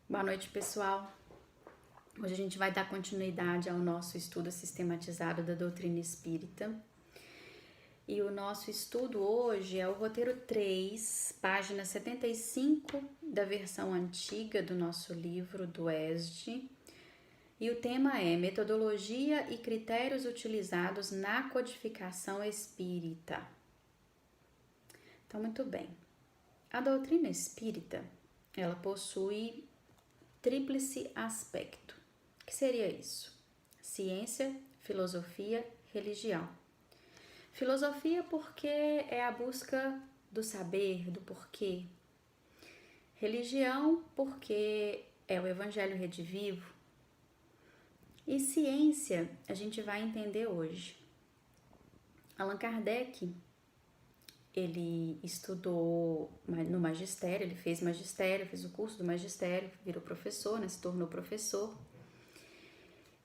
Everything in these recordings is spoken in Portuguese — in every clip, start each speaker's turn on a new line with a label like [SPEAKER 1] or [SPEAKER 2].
[SPEAKER 1] Boa noite, pessoal. Hoje a gente vai dar continuidade ao nosso estudo sistematizado da doutrina espírita. E o nosso estudo hoje é o roteiro 3, página 75 da versão antiga do nosso livro do ESD. E o tema é Metodologia e critérios utilizados na codificação espírita. Então, muito bem. A doutrina espírita, ela possui tríplice aspecto. O que seria isso? Ciência, filosofia, religião. Filosofia porque é a busca do saber, do porquê. Religião porque é o evangelho redivivo. E ciência a gente vai entender hoje. Allan Kardec, ele estudou no magistério, ele fez magistério, fez o curso do magistério, virou professor, né, se tornou professor.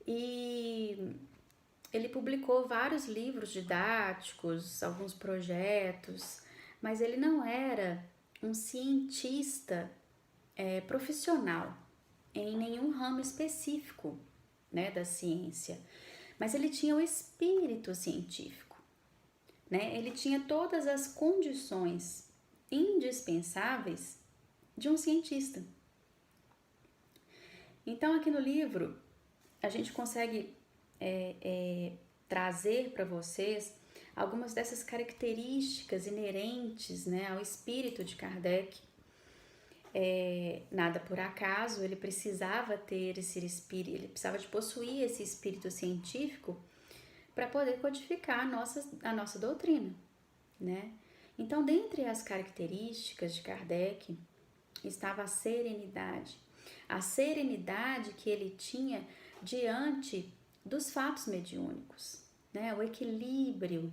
[SPEAKER 1] E ele publicou vários livros didáticos, alguns projetos, mas ele não era um cientista profissional em nenhum ramo específico, né, da ciência, mas ele tinha o espírito científico, né? Ele tinha todas as condições indispensáveis de um cientista. Então, aqui no livro, a gente consegue trazer para vocês algumas dessas características inerentes, né, ao espírito de Kardec. Nada por acaso, ele precisava ter esse espírito, ele precisava de possuir esse espírito científico para poder codificar a nossa doutrina, né? Então, dentre as características de Kardec, estava a serenidade que ele tinha diante dos fatos mediúnicos, né? O equilíbrio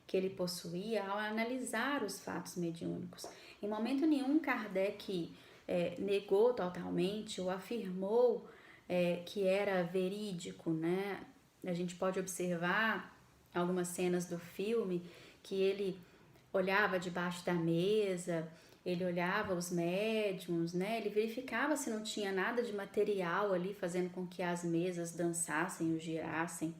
[SPEAKER 1] que ele possuía ao analisar os fatos mediúnicos. Em momento nenhum Kardec negou totalmente ou afirmou que era verídico, né? A gente pode observar algumas cenas do filme que ele olhava debaixo da mesa, ele olhava os médiums, né? Ele verificava se não tinha nada de material ali fazendo com que as mesas dançassem ou girassem,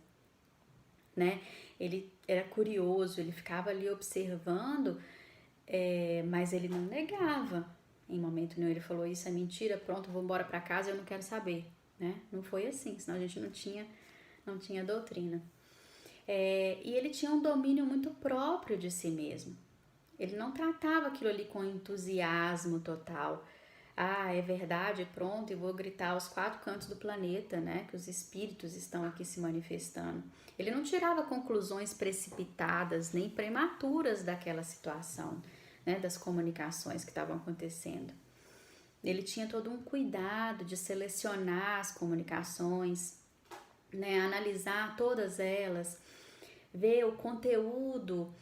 [SPEAKER 1] né? Ele era curioso, ele ficava ali observando, mas ele não negava. Em momento nenhum ele falou, isso é mentira, pronto, vou embora para casa, eu não quero saber, né? Não foi assim, senão a gente não tinha doutrina. E ele tinha um domínio muito próprio de si mesmo. Ele não tratava aquilo ali com entusiasmo total. Ah, é verdade, pronto, eu vou gritar aos 4 cantos do planeta, né? Que os espíritos estão aqui se manifestando. Ele não tirava conclusões precipitadas nem prematuras daquela situação, né? Das comunicações que estavam acontecendo. Ele tinha todo um cuidado de selecionar as comunicações, né? Analisar todas elas, ver o conteúdo,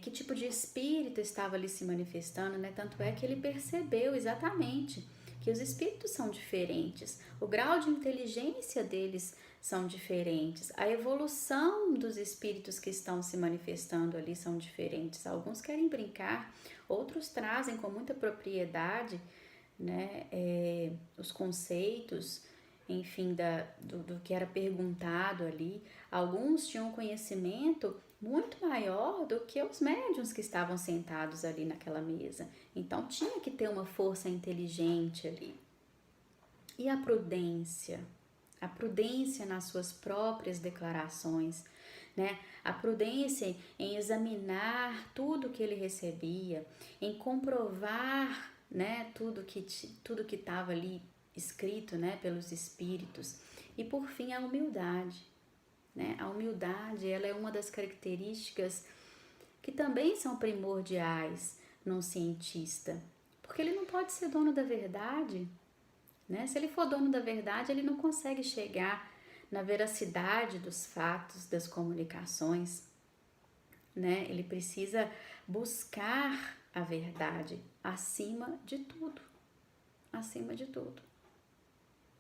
[SPEAKER 1] que tipo de espírito estava ali se manifestando, né? Tanto é que ele percebeu exatamente que os espíritos são diferentes, o grau de inteligência deles são diferentes, a evolução dos espíritos que estão se manifestando ali são diferentes. Alguns querem brincar, outros trazem com muita propriedade, né, os conceitos, enfim, do que era perguntado ali. Alguns tinham conhecimento muito maior do que os médiuns que estavam sentados ali naquela mesa. Então tinha que ter uma força inteligente ali. E a prudência nas suas próprias declarações, né? A prudência em examinar tudo que ele recebia, em comprovar, né, tudo que estava ali escrito, né, pelos espíritos. E por fim a humildade, né? A humildade, ela é uma das características que também são primordiais num cientista, porque ele não pode ser dono da verdade, né? Se ele for dono da verdade, ele não consegue chegar na veracidade dos fatos, das comunicações, né? Ele precisa buscar a verdade acima de tudo, acima de tudo.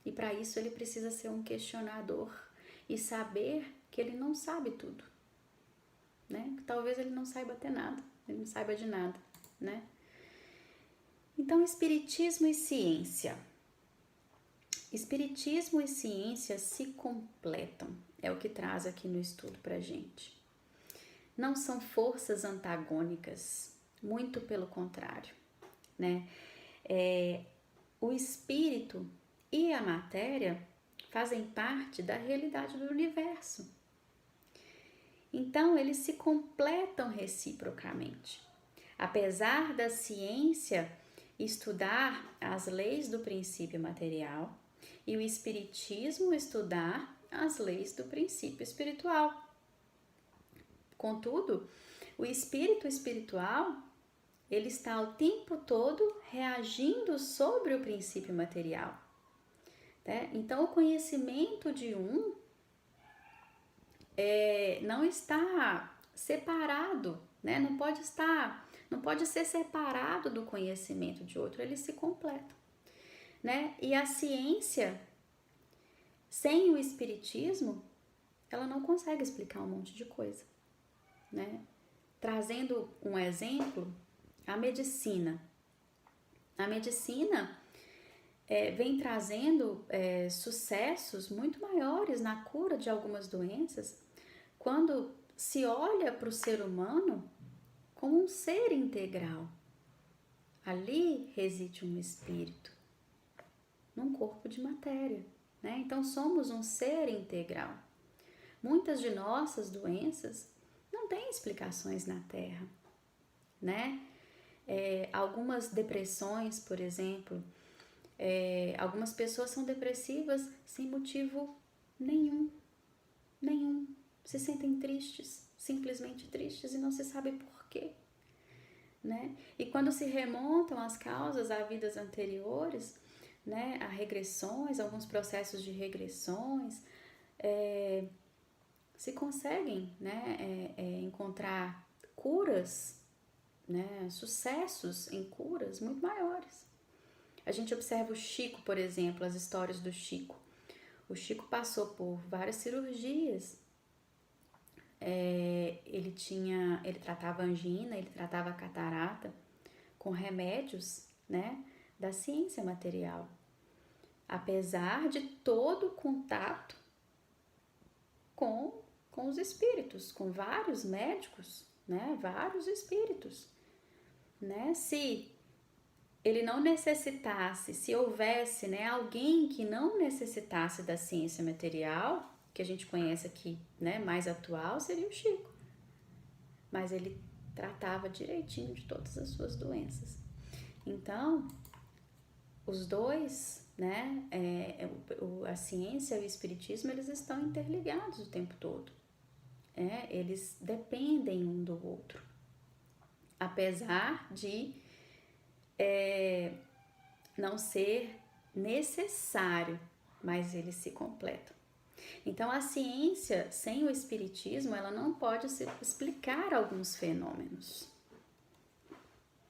[SPEAKER 1] E para isso ele precisa ser um questionador e saber que ele não sabe tudo, né? Que talvez ele não saiba até nada, ele não saiba de nada, né? Então, espiritismo e ciência. Espiritismo e ciência se completam, é o que traz aqui no estudo pra gente. Não são forças antagônicas, muito pelo contrário, né? O espírito e a matéria fazem parte da realidade do universo. Então, eles se completam reciprocamente. Apesar da ciência estudar as leis do princípio material e o espiritismo estudar as leis do princípio espiritual. Contudo, o espírito espiritual, ele está o tempo todo reagindo sobre o princípio material. Né? Então, o conhecimento de um não está separado, né? Não pode ser separado do conhecimento de outro, eles se completam, né? E a ciência, sem o espiritismo, ela não consegue explicar um monte de coisa, né? Trazendo um exemplo, a medicina. A medicina vem trazendo sucessos muito maiores na cura de algumas doenças quando se olha para o ser humano como um ser integral. Ali reside um espírito, num corpo de matéria, né? Então somos um ser integral. Muitas de nossas doenças não têm explicações na Terra, né? Algumas depressões, por exemplo, algumas pessoas são depressivas sem motivo nenhum. Se sentem tristes, simplesmente tristes e não se sabe por quê, né? E quando se remontam as causas a vidas anteriores, né, a regressões, alguns processos de regressões, se conseguem, né, encontrar curas, né, sucessos em curas muito maiores. A gente observa o Chico, por exemplo, as histórias do Chico. O Chico passou por várias cirurgias. Ele tratava angina, ele tratava catarata com remédios, né, da ciência material. Apesar de todo o contato com os espíritos, com vários médicos, né, vários espíritos, né? Se ele não necessitasse, se houvesse, né, alguém que não necessitasse da ciência material, que a gente conhece aqui, né, mais atual, seria o Chico. Mas ele tratava direitinho de todas as suas doenças. Então, os dois, né, a ciência e o espiritismo, eles estão interligados o tempo todo. Eles dependem um do outro. Apesar de não ser necessário, mas eles se completam. Então, a ciência sem o espiritismo, ela não pode explicar alguns fenômenos,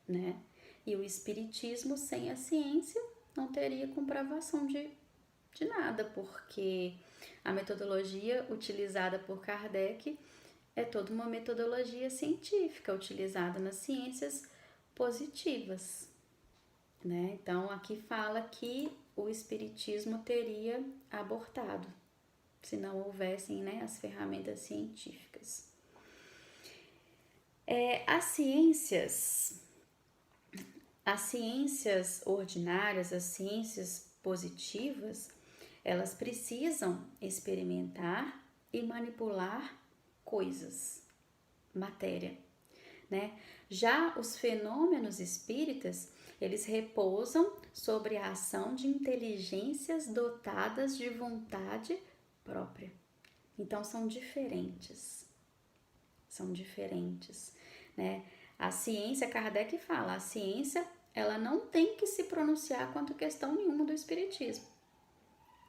[SPEAKER 1] né? E o espiritismo sem a ciência não teria comprovação de nada, porque a metodologia utilizada por Kardec é toda uma metodologia científica utilizada nas ciências positivas, né? Então, aqui fala que o espiritismo teria abortado se não houvessem, né, as ferramentas científicas. As ciências ordinárias, as ciências positivas, elas precisam experimentar e manipular coisas, matéria, né? Já os fenômenos espíritas, eles repousam sobre a ação de inteligências dotadas de vontade própria. Então são diferentes, né? A ciência, Kardec fala, a ciência, ela não tem que se pronunciar quanto a questão nenhuma do espiritismo,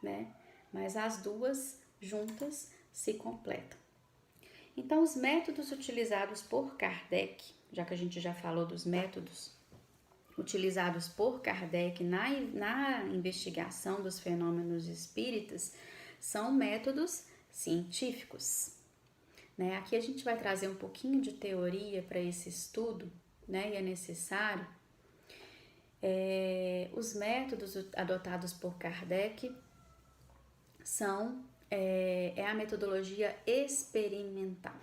[SPEAKER 1] né? Mas as duas juntas se completam. Então, os métodos utilizados por Kardec, já que a gente já falou dos métodos utilizados por Kardec na investigação dos fenômenos espíritas, são métodos científicos, né? Aqui a gente vai trazer um pouquinho de teoria para esse estudo, né? E é necessário. Os métodos adotados por Kardec são a metodologia experimental.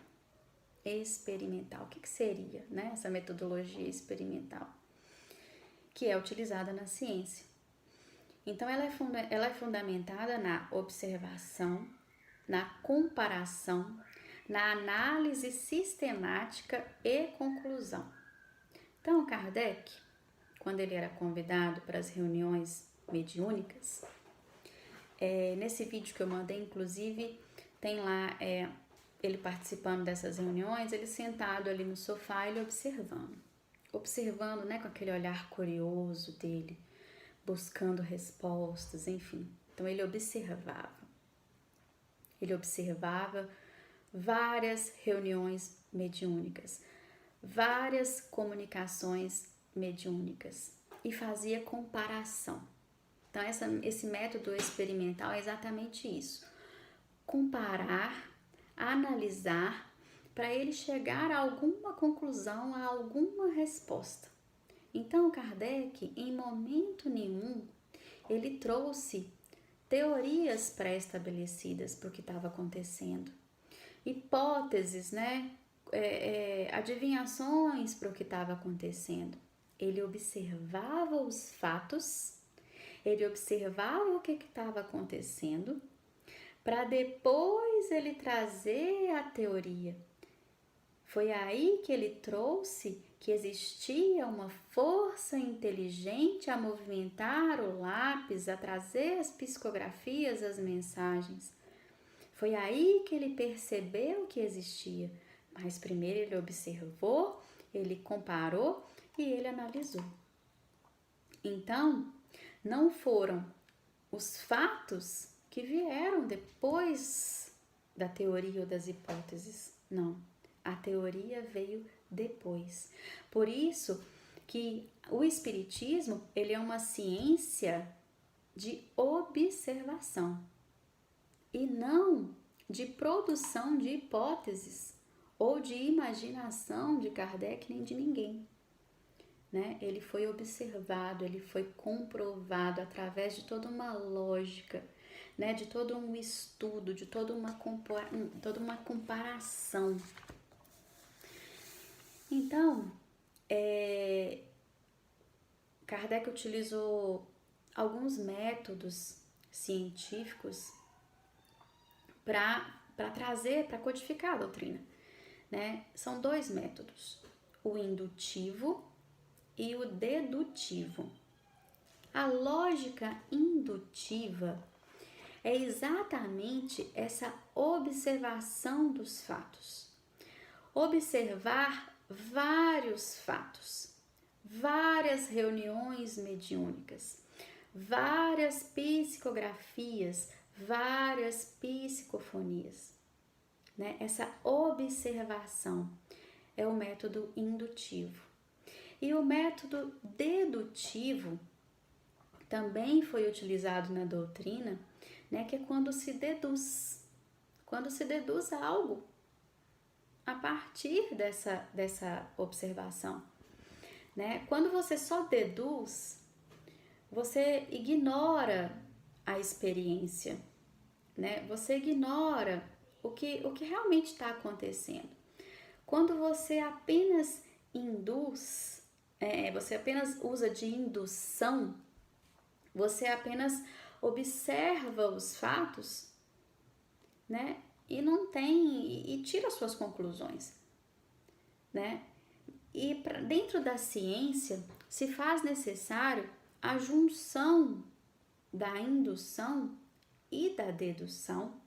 [SPEAKER 1] Experimental. O que seria, né, essa metodologia experimental? Que é utilizada na ciência. Então, ela é fundamentada na observação, na comparação, na análise sistemática e conclusão. Então, Kardec, quando ele era convidado para as reuniões mediúnicas, nesse vídeo que eu mandei, inclusive, tem lá ele participando dessas reuniões, ele sentado ali no sofá, ele observando, né, com aquele olhar curioso dele, buscando respostas, enfim. Então, ele observava várias reuniões mediúnicas, várias comunicações mediúnicas e fazia comparação. Então, esse método experimental é exatamente isso. Comparar, analisar, para ele chegar a alguma conclusão, a alguma resposta. Então, Kardec, em momento nenhum, ele trouxe teorias pré-estabelecidas para o que estava acontecendo, hipóteses, né? Adivinhações para o que estava acontecendo. Ele observava os fatos, ele observava o que estava acontecendo, para depois ele trazer a teoria. Foi aí que ele trouxe que existia uma força inteligente a movimentar o lápis, a trazer as psicografias, as mensagens. Foi aí que ele percebeu que existia. Mas primeiro ele observou, ele comparou e ele analisou. Então, não foram os fatos que vieram depois da teoria ou das hipóteses, não. A teoria veio depois. Por isso que o espiritismo, ele é uma ciência de observação e não de produção de hipóteses ou de imaginação de Kardec nem de ninguém, né? Ele foi observado, ele foi comprovado através de toda uma lógica, né? De todo um estudo, de toda uma comparação. Então, Kardec utilizou alguns métodos científicos para trazer, para codificar a doutrina, né? São dois métodos, o indutivo e o dedutivo. A lógica indutiva é exatamente essa observação dos fatos. Observar vários fatos, várias reuniões mediúnicas, várias psicografias, várias psicofonias, né? Essa observação é o método indutivo. E o método dedutivo também foi utilizado na doutrina, né? Que é quando se deduz algo a partir dessa observação, né? Quando você só deduz, você ignora a experiência, né? Você ignora o que realmente está acontecendo. Quando você apenas induz, você apenas usa de indução, você apenas observa os fatos, né? E tira suas conclusões, né? E dentro da ciência se faz necessário a junção da indução e da dedução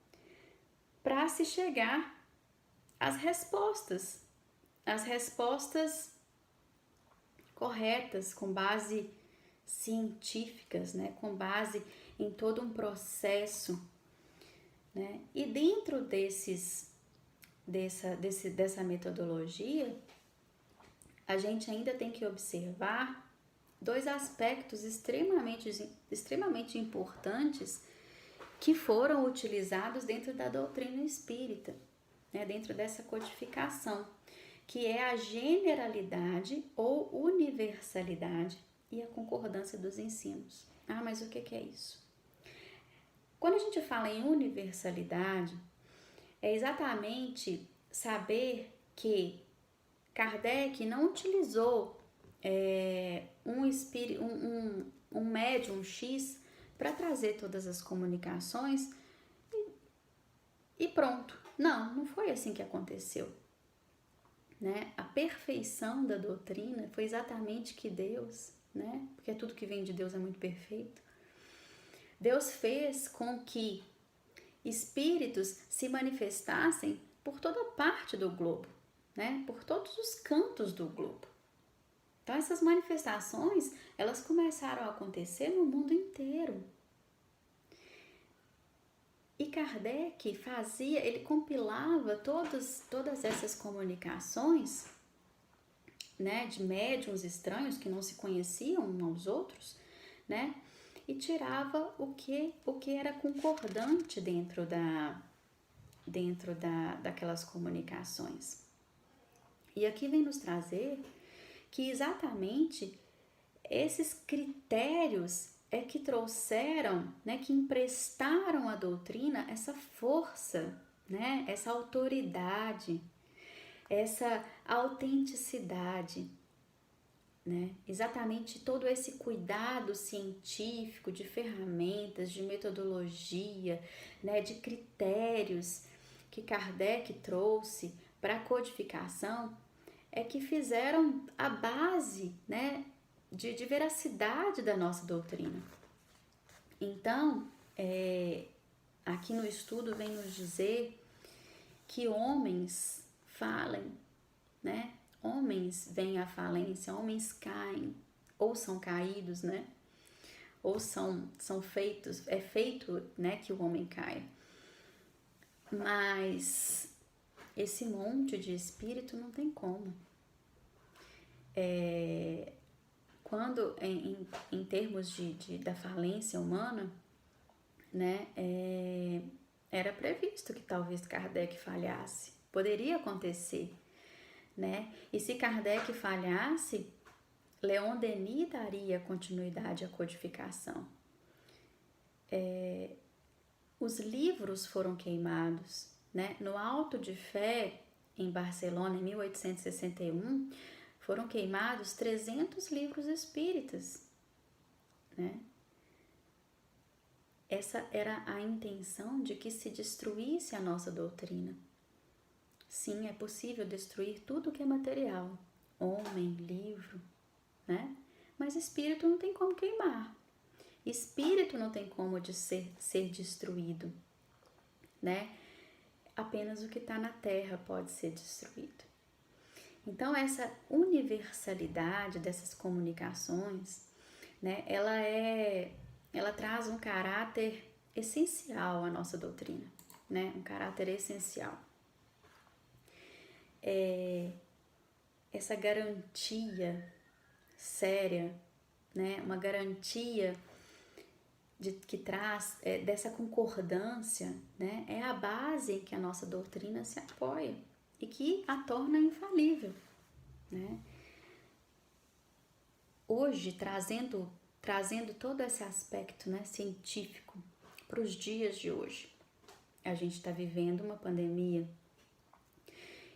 [SPEAKER 1] para se chegar às respostas corretas, com base científicas, né? Com base em todo um processo, né? E dentro dessa metodologia, a gente ainda tem que observar dois aspectos extremamente importantes que foram utilizados dentro da doutrina espírita, né? Dentro dessa codificação, que é a generalidade ou universalidade e a concordância dos ensinos. Ah, mas o que é isso? Quando a gente fala em universalidade, é exatamente saber que Kardec não utilizou um médium X para trazer todas as comunicações e pronto. Não foi assim que aconteceu. Né? A perfeição da doutrina foi exatamente que Deus, né? Porque tudo que vem de Deus é muito perfeito. Deus fez com que espíritos se manifestassem por toda parte do globo, né? Por todos os cantos do globo. Então essas manifestações, elas começaram a acontecer no mundo inteiro. E Kardec ele compilava todas essas comunicações, né, de médiuns estranhos que não se conheciam uns aos outros, né, e tirava o que era concordante dentro daquelas comunicações. E aqui vem nos trazer que exatamente esses critérios que trouxeram, né, que emprestaram à doutrina essa força, né, essa autoridade, essa autenticidade, né? Exatamente todo esse cuidado científico, de ferramentas, de metodologia, né, de critérios que Kardec trouxe para a codificação que fizeram a base, né, de veracidade da nossa doutrina. Então, aqui no estudo vem nos dizer que homens falem, né? Homens vêm à falência, homens caem, ou são caídos, né? Ou são feitos, é feito, né, que o homem caia. Mas esse monte de espírito não tem como. Quando, em termos da falência humana, né, era previsto que talvez Kardec falhasse. Poderia acontecer, né? E se Kardec falhasse, Leon Denis daria continuidade à codificação. Os livros foram queimados, né? No Auto de Fé, em Barcelona, em 1861, foram queimados 300 livros espíritas, né? Essa era a intenção de que se destruísse a nossa doutrina. Sim, é possível destruir tudo que é material, homem, livro, né? Mas espírito não tem como queimar. Espírito não tem como ser destruído, né? Apenas o que está na terra pode ser destruído. Então, essa universalidade dessas comunicações, né, ela traz um caráter essencial à nossa doutrina, né, um caráter essencial. Essa garantia séria, né, uma garantia que traz dessa concordância, né, é a base em que a nossa doutrina se apoia e que a torna infalível, né? Hoje, trazendo todo esse aspecto, né, científico para os dias de hoje, a gente está vivendo uma pandemia.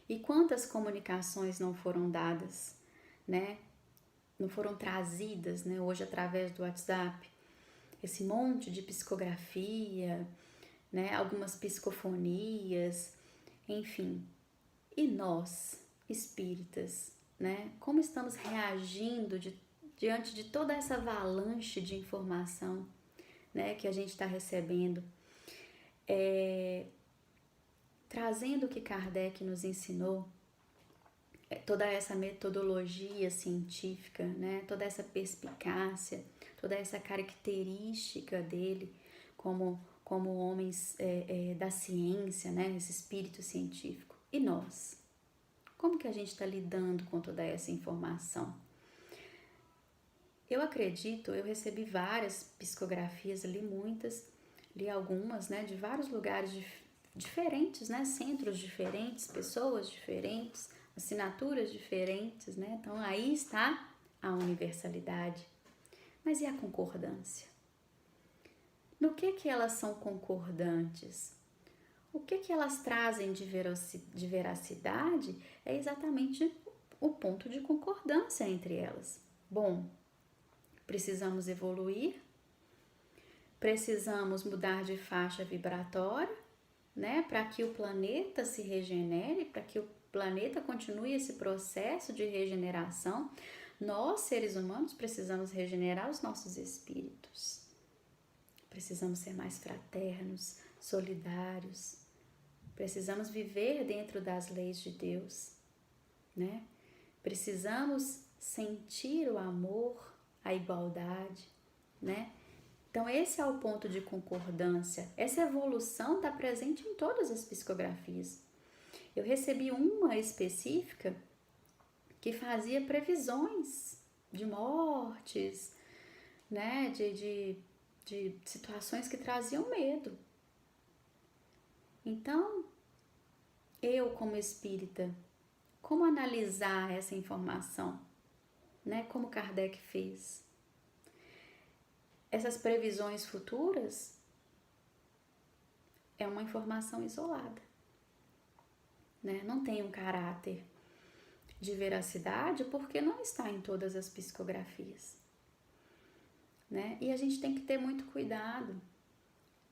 [SPEAKER 1] E quantas comunicações não foram dadas, né? Não foram trazidas, né, hoje através do WhatsApp? Esse monte de psicografia, né, algumas psicofonias, enfim. E nós, espíritas, né, como estamos reagindo diante de toda essa avalanche de informação, né, que a gente está recebendo? Trazendo o que Kardec nos ensinou, toda essa metodologia científica, né, toda essa perspicácia, toda essa característica dele como homens da ciência, né, esse espírito científico. E nós? Como que a gente está lidando com toda essa informação? Eu acredito, eu recebi várias psicografias, li muitas, li algumas, né, de vários lugares diferentes, né, centros diferentes, pessoas diferentes, assinaturas diferentes, né? Então aí está a universalidade, Mas e a concordância? No que elas são concordantes? O que elas trazem de veracidade é exatamente o ponto de concordância entre elas. Bom, precisamos evoluir, precisamos mudar de faixa vibratória, né, para que o planeta se regenere, para que o planeta continue esse processo de regeneração. Nós, seres humanos, precisamos regenerar os nossos espíritos. Precisamos ser mais fraternos, solidários. Precisamos viver dentro das leis de Deus, né? Precisamos sentir o amor, a igualdade, né? Então, esse é o ponto de concordância. Essa evolução está presente em todas as psicografias. Eu recebi uma específica que fazia previsões de mortes, né? De situações que traziam medo. Então, eu como espírita, como analisar essa informação, né? Como Kardec fez? Essas previsões futuras é uma informação isolada, né? Não tem um caráter de veracidade porque não está em todas as psicografias, né? E a gente tem que ter muito cuidado,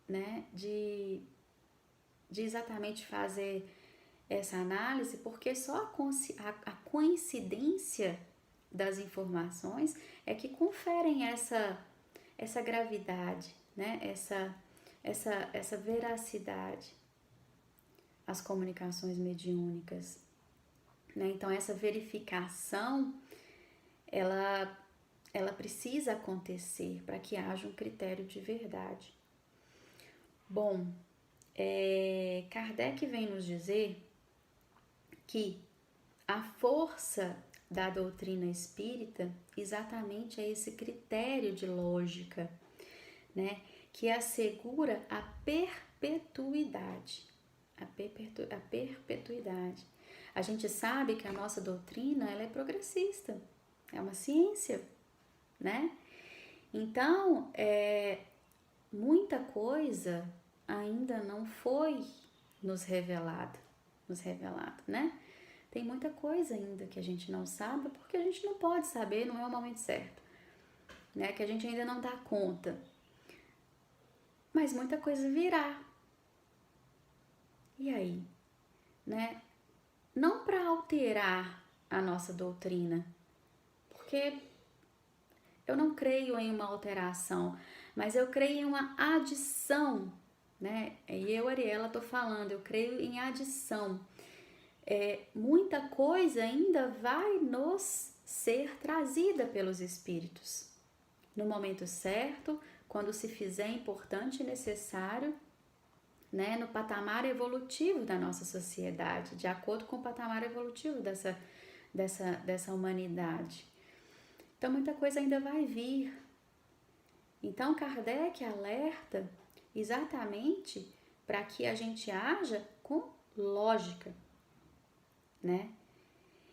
[SPEAKER 1] né? De exatamente fazer essa análise, porque só a coincidência das informações é que conferem essa gravidade, né? Essa veracidade às comunicações mediúnicas, né? Então, essa verificação, ela precisa acontecer para que haja um critério de verdade. Bom, Kardec vem nos dizer que a força da doutrina espírita exatamente é esse critério de lógica, né, que assegura a perpetuidade. A perpetuidade. A gente sabe que a nossa doutrina ela é progressista, é uma ciência, né? Então, muita coisa ainda não foi nos revelado, né? Tem muita coisa ainda que a gente não sabe, porque a gente não pode saber, não é o momento certo, né? Que a gente ainda não dá conta. Mas muita coisa virá. E aí, né? Não para alterar a nossa doutrina, porque eu não creio em uma alteração, mas eu creio em uma adição, né? E eu, Ariela, tô falando, eu creio em adição. Muita coisa ainda vai nos ser trazida pelos espíritos. No momento certo, quando se fizer importante e necessário, né, no patamar evolutivo da nossa sociedade, de acordo com o patamar evolutivo dessa humanidade. Então, muita coisa ainda vai vir. Então, Kardec alerta exatamente para que a gente haja com lógica, né?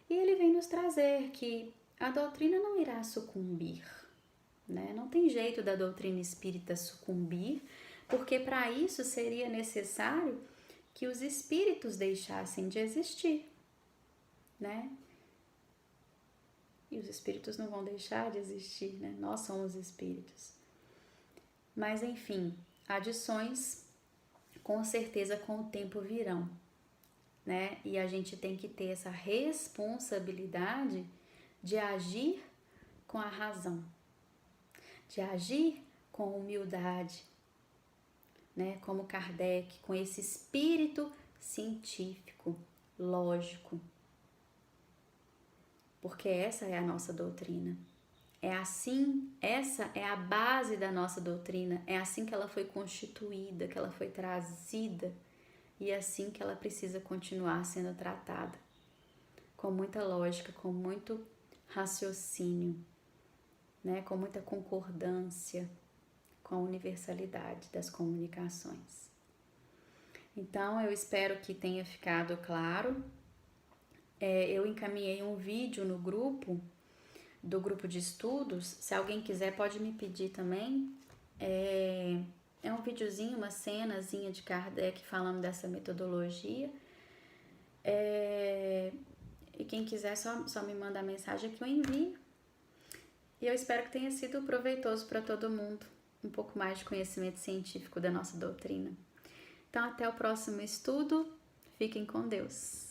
[SPEAKER 1] E ele vem nos trazer que a doutrina não irá sucumbir, né? Não tem jeito da doutrina espírita sucumbir, porque para isso seria necessário que os espíritos deixassem de existir, né? E os espíritos não vão deixar de existir, né? Nós somos espíritos. Mas, enfim, adições com certeza com o tempo virão, né? E a gente tem que ter essa responsabilidade de agir com a razão, de agir com humildade, né? Como Kardec, com esse espírito científico, lógico. Porque essa é a nossa doutrina. É assim, essa é a base da nossa doutrina, é assim que ela foi constituída, que ela foi trazida e é assim que ela precisa continuar sendo tratada. Com muita lógica, com muito raciocínio, né? Com muita concordância com a universalidade das comunicações. Então, eu espero que tenha ficado claro. Eu encaminhei um vídeo no grupo do grupo de estudos, se alguém quiser pode me pedir também. É um videozinho, uma cenazinha de Kardec falando dessa metodologia. E quem quiser só me manda a mensagem que eu envio. E eu espero que tenha sido proveitoso para todo mundo, um pouco mais de conhecimento científico da nossa doutrina. Então, até o próximo estudo. Fiquem com Deus.